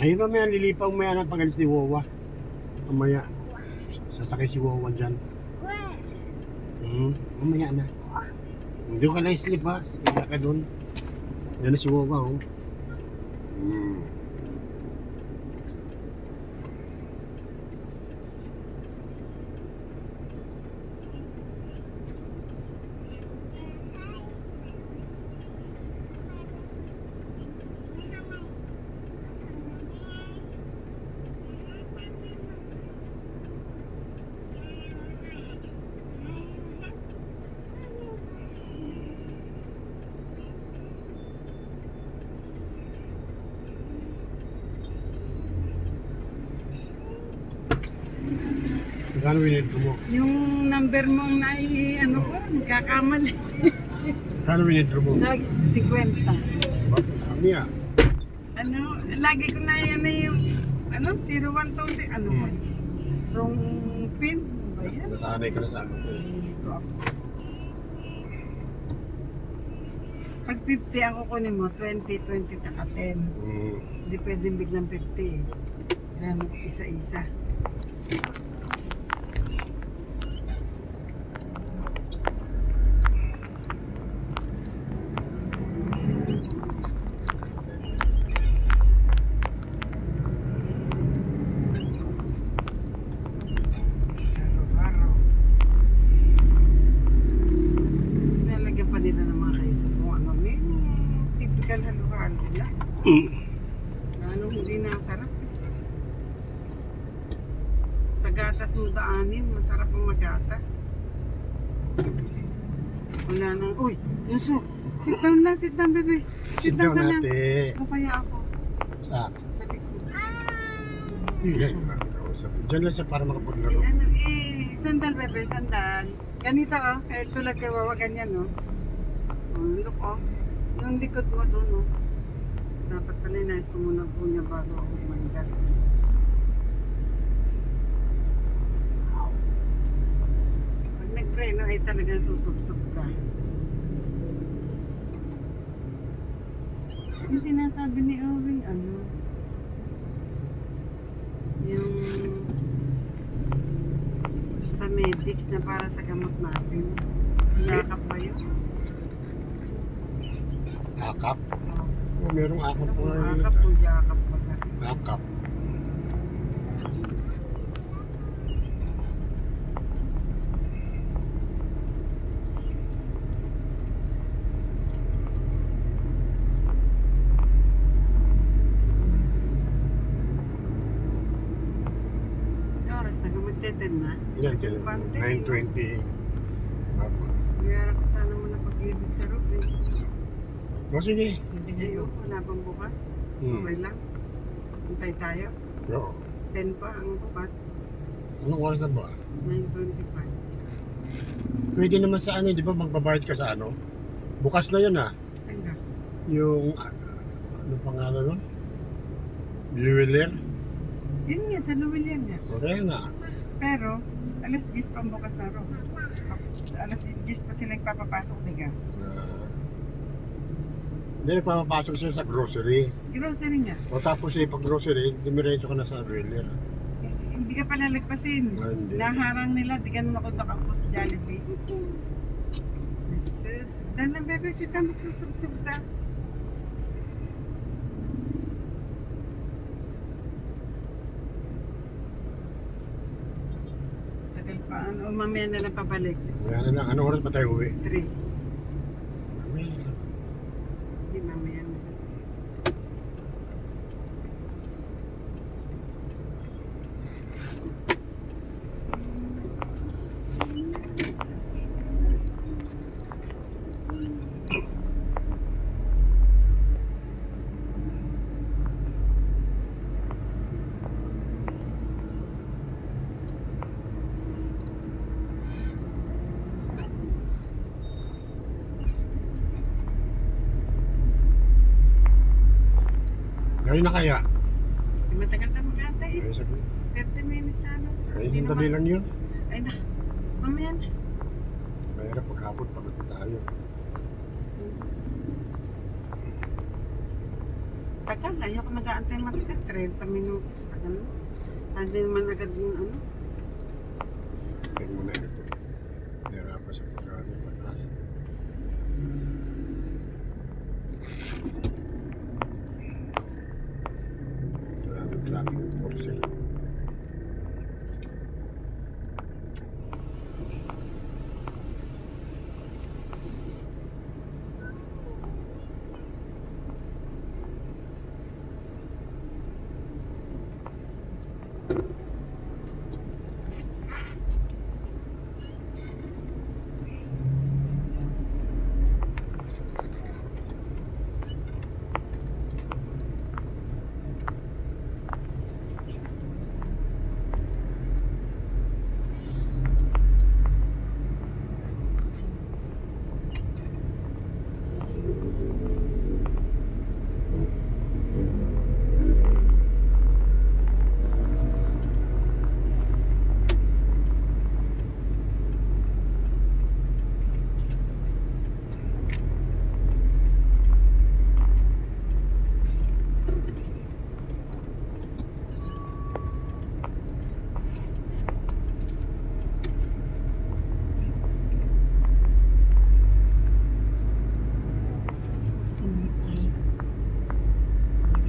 Ayun mamaya, lilipaw maya ng pagalis ni Wawa. Mamaya, sasakay si Wawa dyan. Mamaya na. Hindi ka na slip ha. Iga ka dun. Yan na si Wawa oh. Magkano winidro mo? Yung number mong ano ko, nagkakamali. Magkano winidro mo? 50. Bakit? Dami ah. Ano, lagi ko na yan yung, 012, ano ba? Wrong pin, ba yan? Nasanay ka na sa ano ko eh. Dito ako. Pag 50 ang kukunin mo, 20, 20 taka 10. Hindi pwedeng biglang 50 eh. Kailangan isa-isa. Araw-araw. Nalagyan pa nila ng mga kaiso kung ano. May typical halo-halo na. Ano hindi nasarap. Sa gatas mo daanin, masarap ang magatas. Wala nang, uy, Yuso, sit down bebe. Sit down ka na. natin. Papaya ako. Sa? Sa likod. Diyan lang siya para makapaglaro. Sandal bebe, sandal. Ganito kahit tulad kay Wawa, ganyan look yung likod mo doon dapat pala inayos ko muna po niya bago ako mandal. Pag nagpreno ay talagang susubsob ka. Yung sinasabi ni Owen, yung sa medics na para sa gamot natin. Yakap ba yun? Akap? Merong akap po nga. Yakap o yakap ba ka? Akap. Oras na magteten na. Yan, 9:20. Mayara ko sana mo na pag-ibig sa roof O sige. Ayun, wala bang bukas? Okay lang. Antay tayo. Oo. 10 pa ang bukas. Anong oras na ba? 9:25. Pwede naman sa ano, di ba magbabayad ka sa ano? Bukas na yun ah. Saan ka? Yung, ano pangalan nun? Luwiller? Yun nga, sa Luwil yan nga. Okay na. Pero, alas 10 pa ang bukas na roof. Alas 10 pa sila nagpapapasok, diga. Hindi, papapasok siya sa grocery. Grocery nga. O tapos pag grocery, dumiretso ka na sa Luwiller. Hindi ka pala lagpasin. Hindi. Naharang nila, di ganun ako nakapos sa Jollibee. Jesus, dahil ng bebe, sita magsusubsub ka. Tagal pa, mamaya na lang pabalik. Kaya na lang, anong oras ba tayo uwi? 3. Mamaya na lang. Hindi, mamaya na. Ngayon na kaya? Matagal na mag-antay. Ay, sabi. 30 minutes halos. Ay, Hindi sandali naman- lang yun. Ay na, mamaya na. Mahirap paghapon, pagod na tayo. Tagal, ayaw ko nag-aantay matagal. 30 minutos. Tagal mo. Hindi naman agad yung ano. Tingnan mo na ito. Nahirapan sa pagkano pataas. Maraming traffic ng Porcel.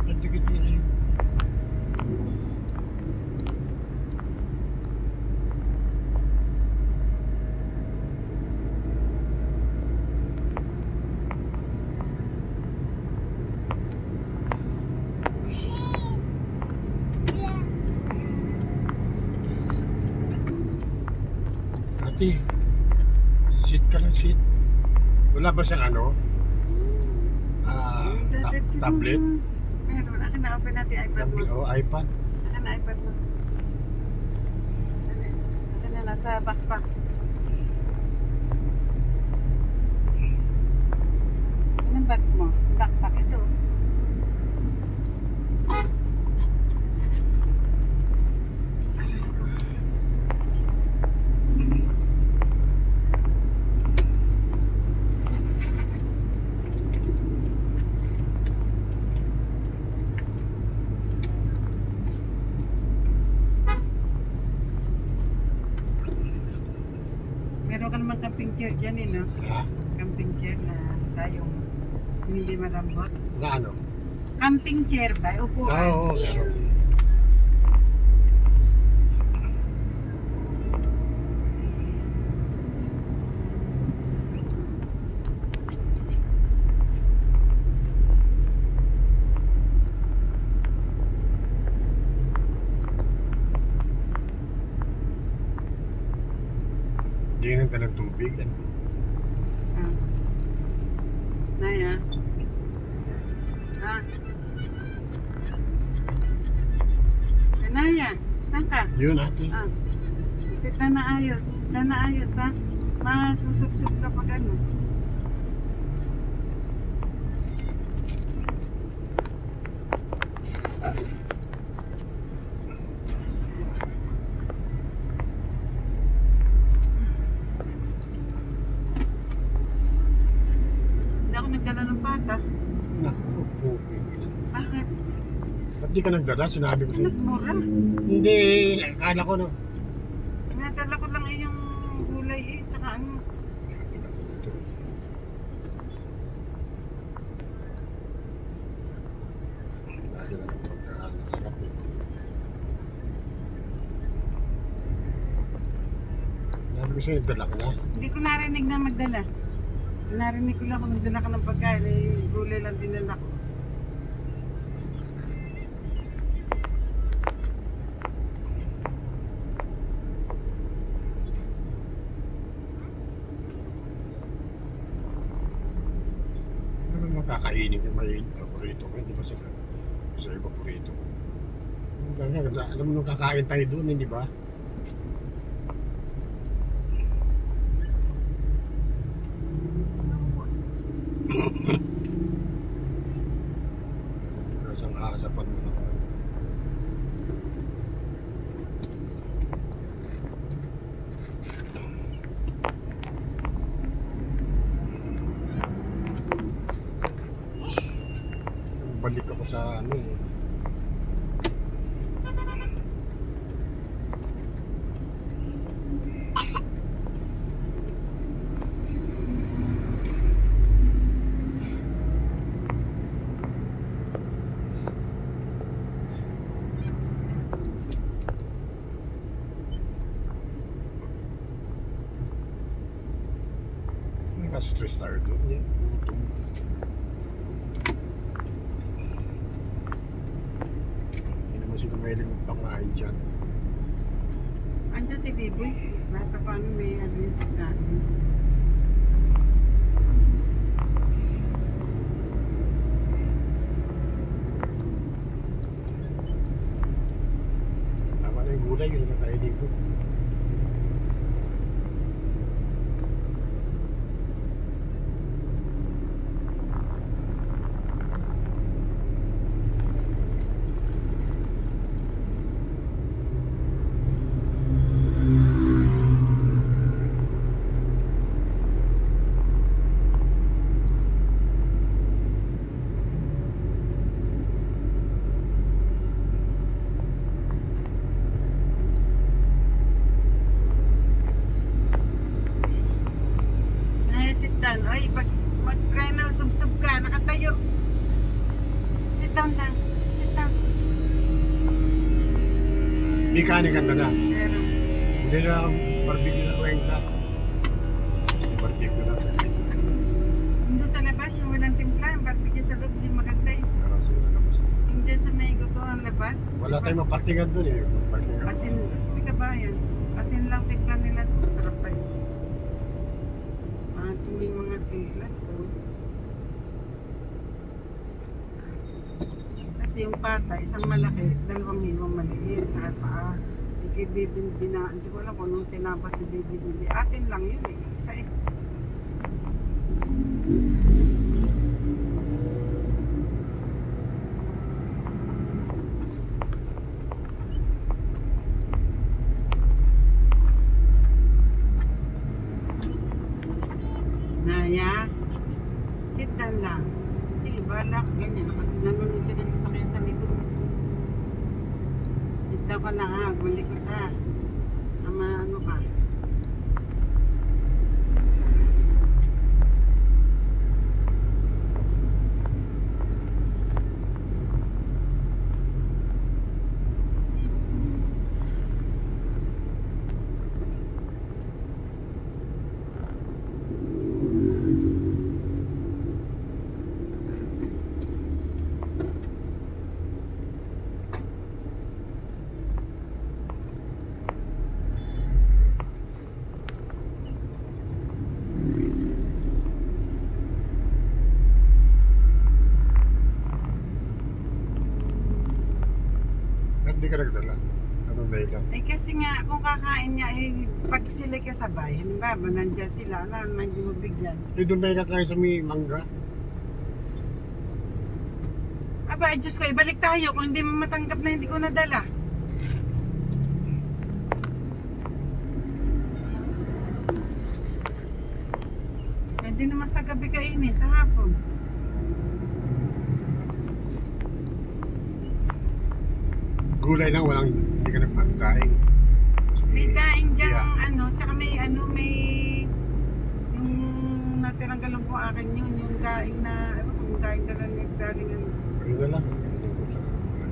Dikit-dikit yun eh. Ate, sit ka lang, sit. Wala ba siyang ano? Tablet? Meron. Akin na open natin yung iPad mo. O iPad? Akin na iPad mo. Dali. Akin na nasa backpack. Anong bag mo? Backpack ito. Meron ka naman camping chair dyan eh, no? Ha? Camping chair na isa yung hindi malambot. Na ano? Camping chair ba? Upuan. Oo, meron. Hindi nang talang tubig. Ano? Ah. Naya. Ah. Naya, saan ka? Yun ate. Ah. Sit na naayos. Sit na naayos, ha? Masusubsub ka pag ano. Hindi ako nagdala ng pata. Naku, puki. Bakit? Ba't di ka nagdala? Sinabi ko sa'yo. Nagmura. Hindi, akala ko no. Nadala ko lang yung gulay eh. Tsaka ano. Sabi na po ito. Lagi na ng pagkaan. Sarap eh. Sabi ko sa'yo, dala ka na. Hindi ko narinig na magdala. Narinig ko lang kung nagdala ka ng pagkain. Eh, gulay lang dinala ko. Ano naman kakainin yung may paborito ko? Hindi ba sila? Sa iba paborito ko. Alam mo nung kakain tayo doon, hindi ba? Isang aasapan mo na. Balik ako sa ano eh. Stress tayo doon eh. Gutom. Hindi naman sila mahilig magpakain dyan. Andiyan si Biboy. Kahit pa paano may ano yung pagkain. Tama na yung gulay, yun na kainin ko. Ay, sit down. Ay, pag mag-try na, sub-sub ka, nakatayo. Sit down lang. Sit down. Mechanic ka na. Pero, Hindi na barbecue na kwenta. Barbecue na. hindi sa labas, yung walang timpla, yung barbecue sa loob, yung maganda eh. Labas. Yung dyan sa may gutuhan labas. Wala tayong maparkingan doon eh. Maparkingan. Asin, tas may kabayan. Asin lang timpla nila doon. Masarap pa yun. Ito may mga timpla to. Kasi yung pata, isang malaki, dalawang hiwang maliit, saka paa. Kay Baby Bina, hindi ko alam kung nung tinapa si Baby Bina. Atin lang yun eh, isa eh. Naya, sit down lang. Sige, balak, ganyan. Nanonood siya ng sasakyan sa likod. Daw ka lang ha, malikot ha. Ama ano ka. Ba't di ka nagdala? Anong dahilan? Eh kasi nga, kung kakain niya, eh, pag sila kasabay, halimbawa, nandyan sila, wala naman hindi mo bigyan. Eh doon ba kakain sa may mangga? Aba, eh, Diyos ko, ibalik tayo kung hindi mo matanggap na hindi ko nadala. Pwede naman sa gabi kainin, sa hapon. Gulay lang, walang, hindi ka nagpandaing. May daing dyan, tsaka may yung natirang galong ko akin yun, yung daing na, yung daing na lang galing ano. Ayun na lang. Ayun ko sa gulay.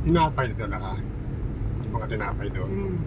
Tinapay na talaga. Yung mga tinapay doon. Mm.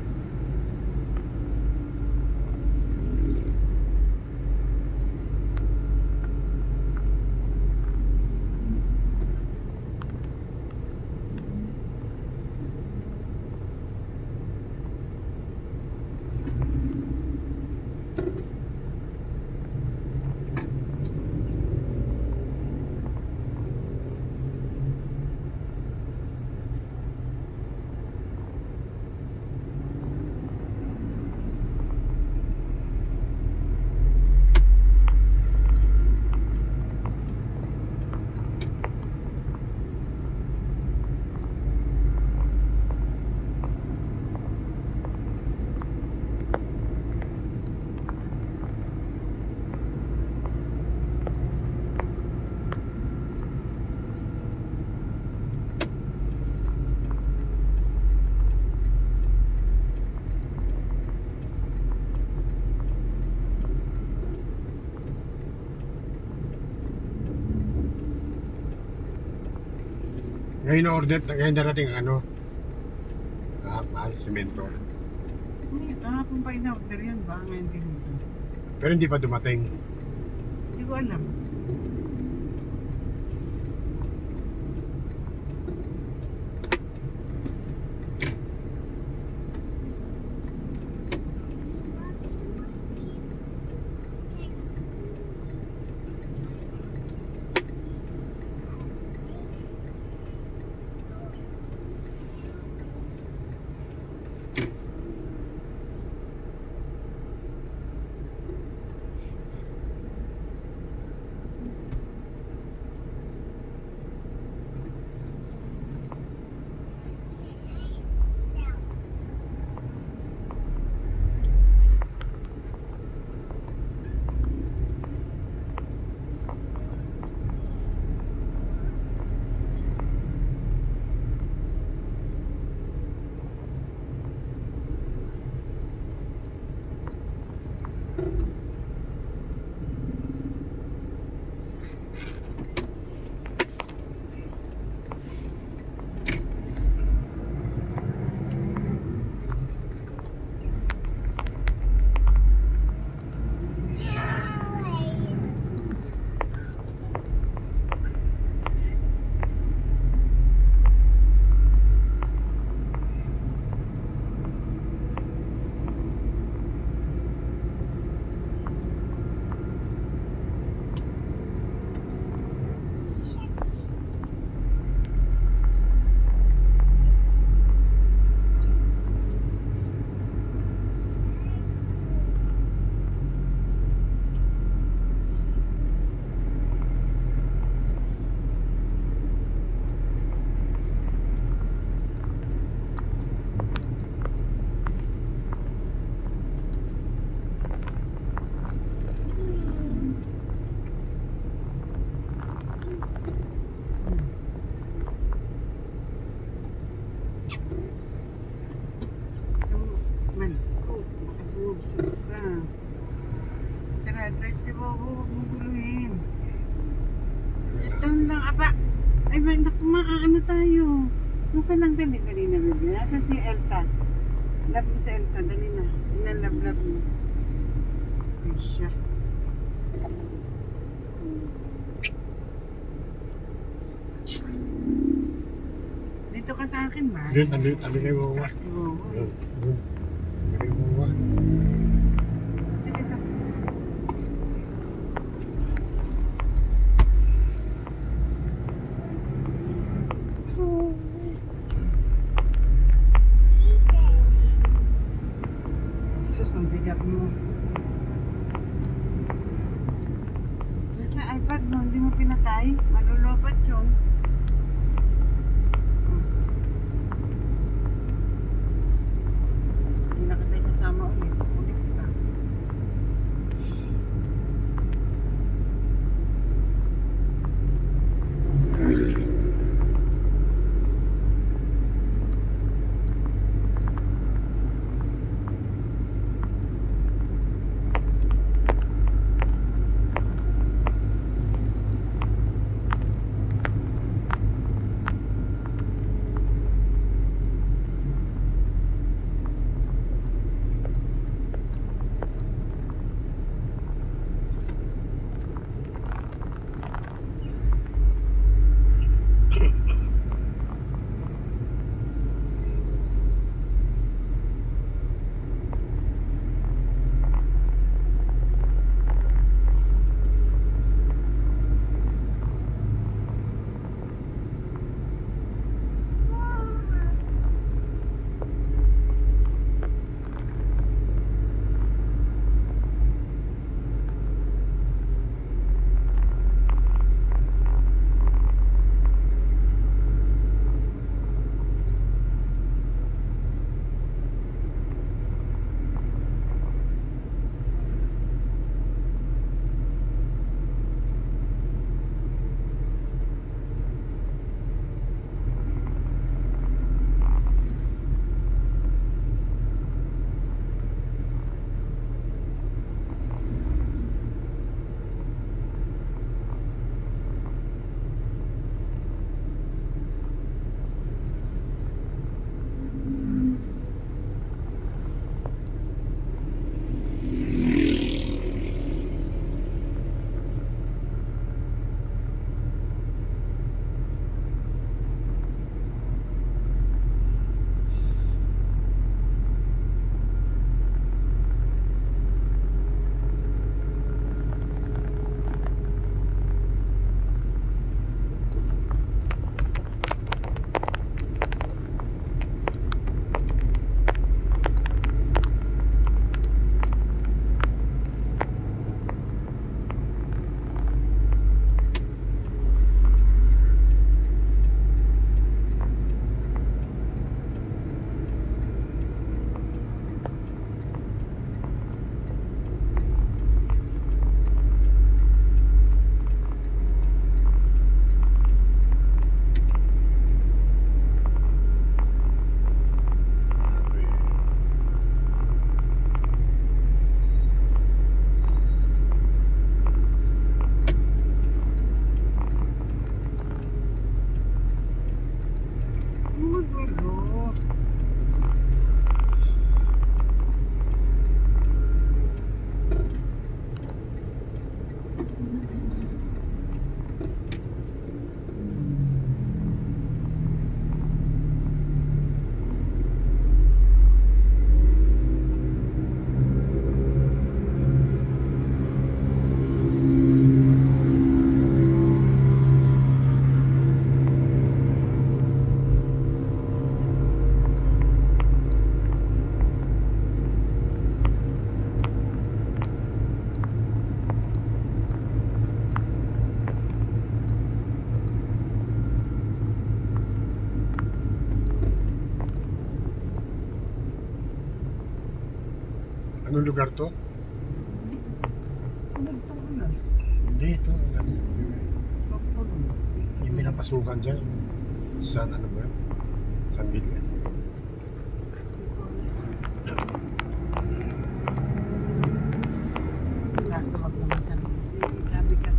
Ngayon na-order, ngayon darating ang ano, mahal, simento. Ay, kahapon pa in-order yan ba? Ngayon din ito. Pero hindi pa dumating. Hindi ko alam. Subsub ka. Tara, drive si Bobo. Huwag mong guluhin. Ito lang, aba. Ay, ano tayo? Doon ka lang, dali na, baby. Nasaan si Elsa? Love mo si Elsa, dali na. Inalab-lab mo. Ay, siya. Dito ka sa akin, ba? Doon, tabi kay Wawa. Si Bobo. Doon, doon. Tabi kay Wawa. Dito. Sus, ang bigat mo. Nasa iPad mo, hindi mo pinatay. Malulupat yun. Anong lugar to? Hindi, ito. Ano, yung pinapasukan dyan. San ano ba? San Villa. Sabi ka.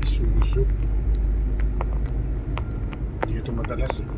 Isuso. Hindi ito madalas eh.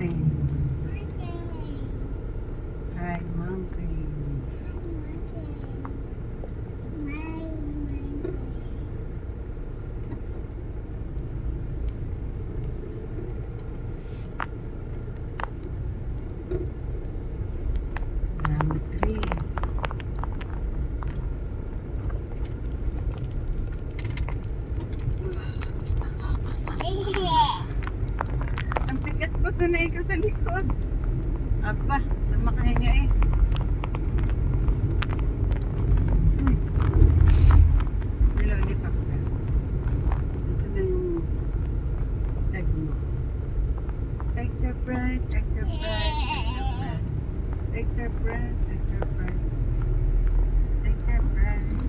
mountain. High mountain. Dami trees. Ang bigat ko doon na sa likod. Aba, makahinga eh. Nilolipap ka. Isa na yung leg mo. Extra price, extra price, extra price. Extra price, extra price. Extra price.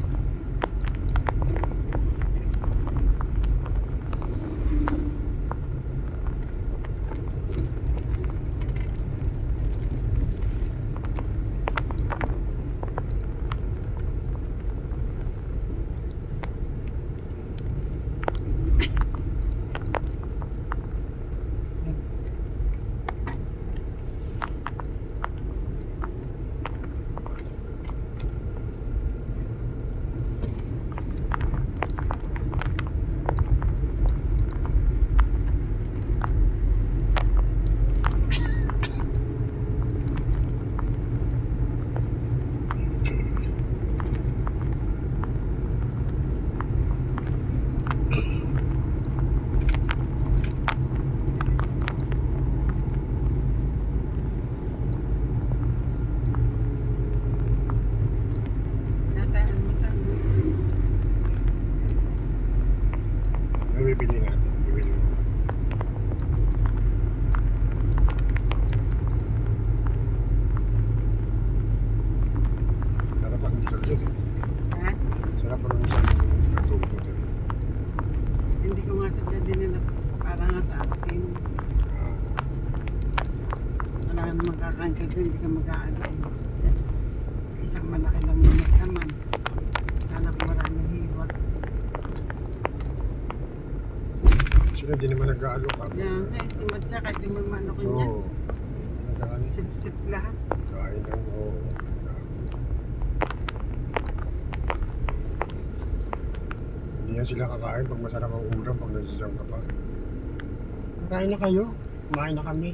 Ano bibili natin? Bibili mo. Sarap ang isal yun eh. Ha? Sarap ang isal yung nagtutong yun. Hindi ko nga sadya dinala para nga sa atin. Ah, Wala namang kakangkit doon, hindi ka mag-aalay. Isang malaki lang manok naman. Sana kung maraming hiwag. sila di naman nag-aalo ka. Yan, si Matya, kahit yung may manokin niya. Oo. Nag-aalo. Sip-sip lahat. Kain ng oo. Hindi yan sila kakain pag masarap ang ulam pag nagsisiyang ka pa. Kain na kayo. Kumain na kami.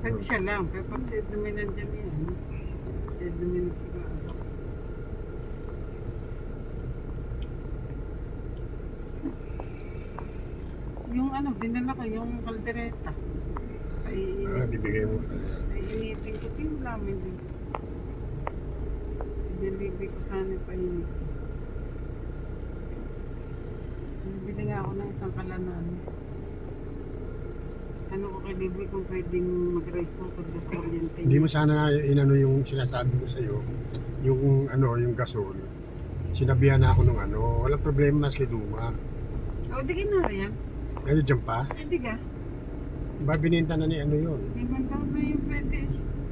Pag siya lang, pero pag si Edwin nandyan yan. Si Edwin nagpagaalo. Yung ano, dinala ko, yung kaldereta. Bibigay mo. Initin ko, tinulamin din. Delivery ko sana painit. Bibili nga ako ng isang kalanan. Ano ko kay Libby kung pwedeng mag-rice cooker ka sa kuryente. Hindi mo sana inano yung sinasabi ko sa'yo. Yung ano, yung gasol. Sinabihan na ako nung ano. Walang problema maski luma. O, di kinara yan. Ngayon dyan pa. Eh, di ka. Ba bininta na ni ano yun? Di man daw na yung pwede.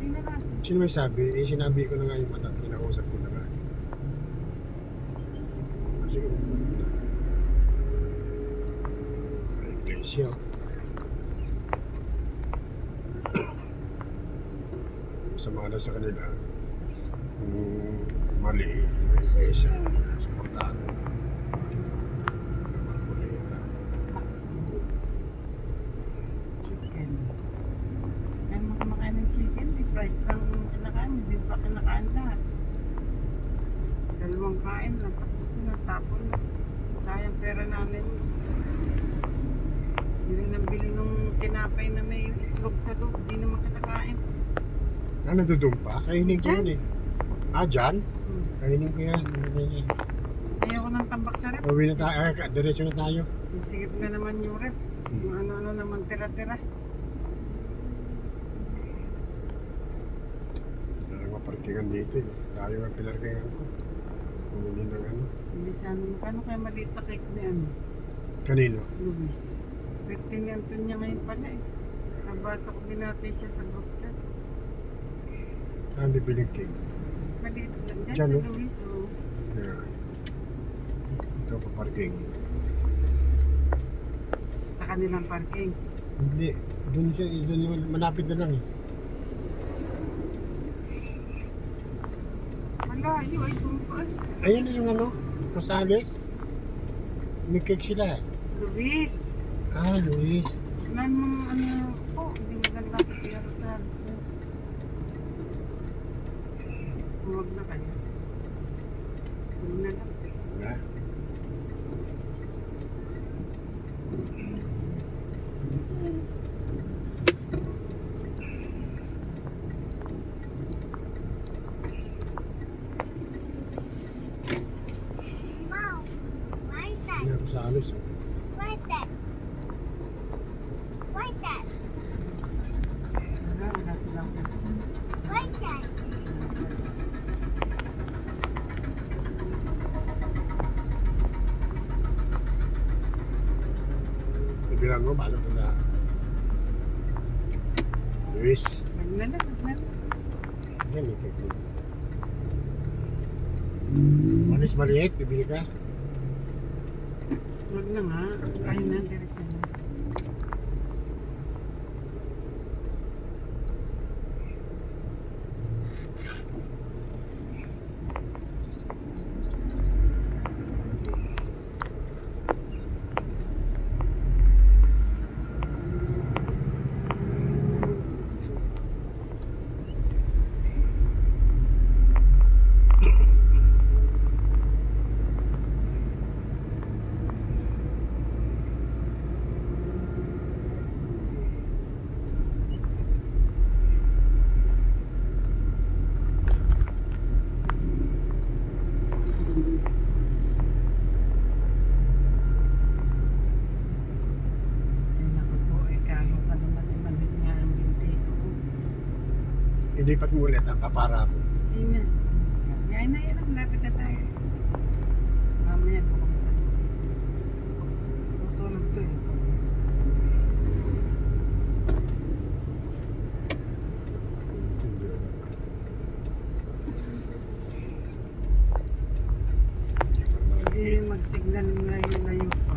Di na natin. Sino may sabi? Eh sinabi ko na nga yung mata. Kinausap ko na nga. Sige. Ay, iglesia. Sama na sa kanila. Mali. Iglesia. Supportado. Naman kulita. Chicken. Kaya mo kumakain ng chicken, di price lang kinakain. Hindi pa kinakain lahat. Dalawang kain na, tapos na, tapon na. Sayang pera namin. Bili ng bili nung tinapay na may itlog sa loob, di naman kinakain. Ano doon pa? Kainin ko yun eh. Ah, dyan? Hmm. Kainin ko yan. Ayoko ng tambak sa rep. Uwi na tayo. Diretso na tayo. Sisigip na naman yung rep. Yung ano-ano naman tira-tira. Ang maparkingan dito eh. Tayo ang pinarkingan ko. Bumili ng ano. Hindi sana, paano kaya maliit na cake ni ano? Kanino? Luis. 15 ni Antonia ngayon pala eh. Nabasa ko binati siya sa group chat. Saan bibiling cake? Maliit lang dyan Dyan, sa no? Luis. Oh. Yeah. Ito pa parking. Sa kanilang parking. Hindi. Doon yung malapit na lang eh. Malayo ay tumpay. Ayan na yung ano, Rosales. May cake sila. Luis. Ah, Luis. Nan mo ano po, hindi maganda kaya sa huwag na kayo. Huwag na lang. Ha? Wow, why is that? Ayan, Rosales. Oh. Why is that? Why is that? Wala silang Why is that? Bilang mo, paano ito na? Luis. Huwag na lang, huwag na lang. Ayan, may cake. Manis maliit, bibili ka. Huwag na nga. Kain na, diretso na. Ay, naku po, kalo ka naman imanit nga ang binti ko. Ilipat mo ulit ang kapara ko. Ay na. Ay na, yan. Malapit na tayo. Mamaya po kami sa tutulog to eh. Hindi mag-signal na yung layo pa.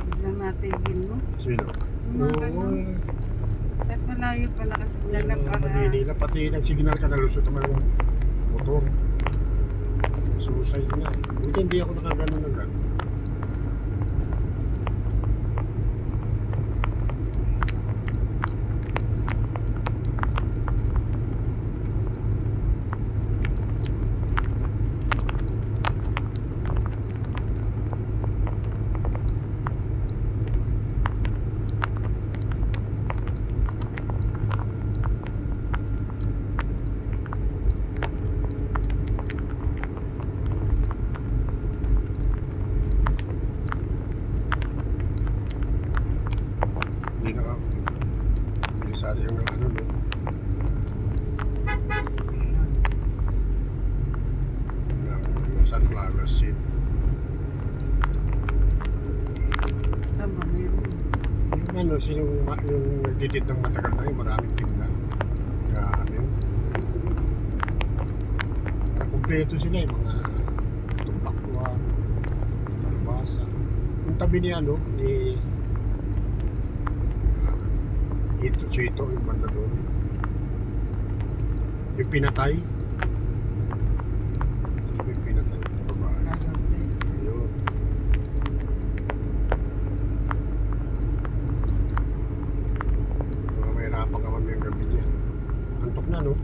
Biglang natigil mo. Sino? Mga ganun. At malayo pa nakasignal na para. Manila, pati nagsignal ka na lusot naman yung motor. Suicide na. Buti hindi ako nakaganon ng gano'n. Hindi na bilisado yung ano, no? Ng sunflower seed. Saan ba meron? Yung ano, yung nagdidid ng matagal na yun, maraming tinda. Kaya ano yun. Kompleto sila eh, mga tumpakwan, kalabasa. Yung tabi ni ano, ni Ito Chito, yung banda doon. Yung pinatay. Yung pinatay na babae. Kalabdes. Ayun. Mahirapan ka man yung gabi niya. Antok na, no?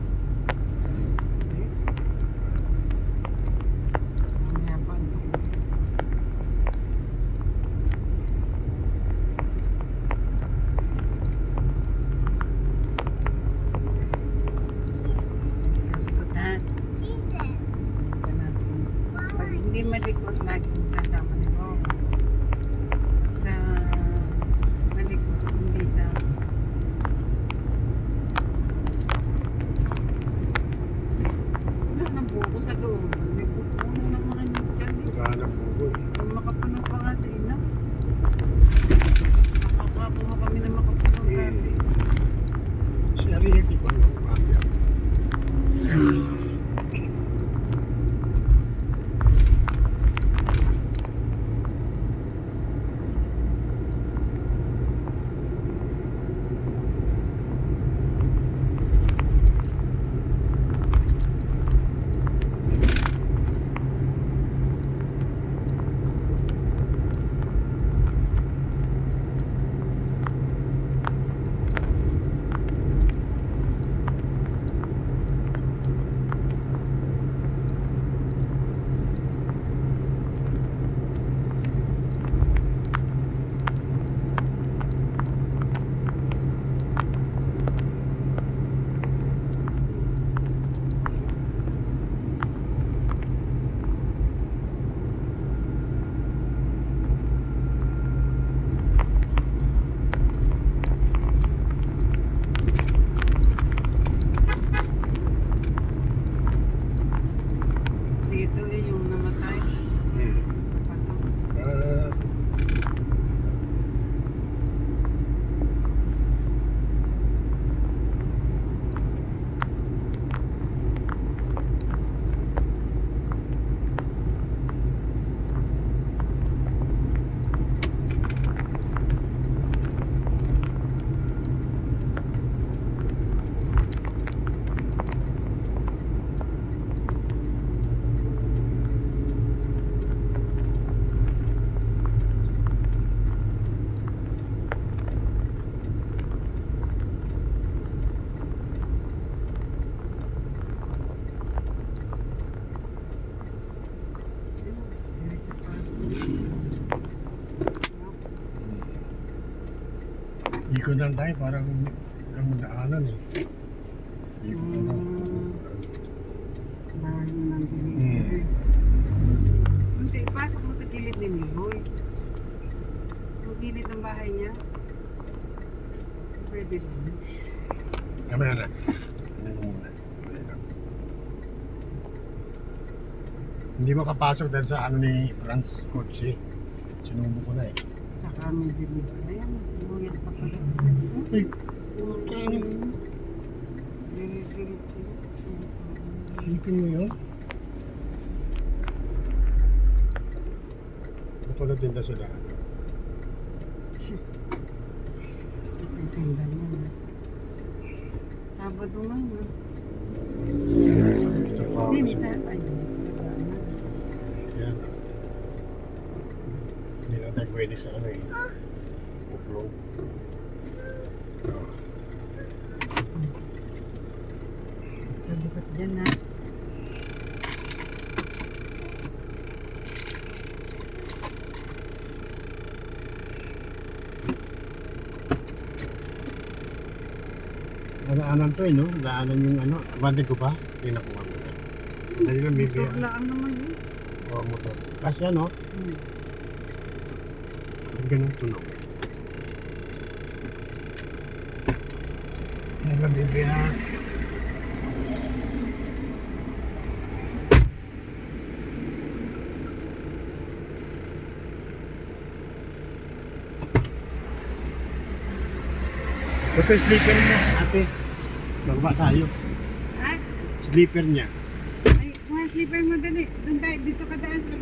Mamaya pa. Likot Ikot lang tayo, parang ang madaanan eh. Ikot lang tayo. Bahay mo ng Mm. delivery. Hindi, pasok mo sa gilid ni Niloy. Yung gilid ng bahay niya. Pwede rin. Kamaya na. Tingnan ko muna. Kamaya lang. Hindi makapasok dahil sa ano ni Franz Kotze. Sinubo ko na eh. Tsaka may delivery. Ayan, may sibuyas pa pala. Ay, putang. Delivery. Sipin mo yun. Matulad din na sila. Itinda niya na. Sabado man, no? Sa power. Hindi, sa ay. Yan. Hindi na tayo pwede sa ano eh. Uplong. Bukot dyan, ha? Daanan to eh, no? Daanan yung ano. Abante ko pa. Hindi nakuha mo na. Dali lang, baby. Motor lang naman, yun. O, motor. Kasi ano, Hmm. ganun tunog. Dali lang, baby, ha? Ito yung sleeper mo, ate. Bababa tayo. Ha? Sleeper niya. Ay, mga slipper mo dali. Doon tayo, dito ka daan sa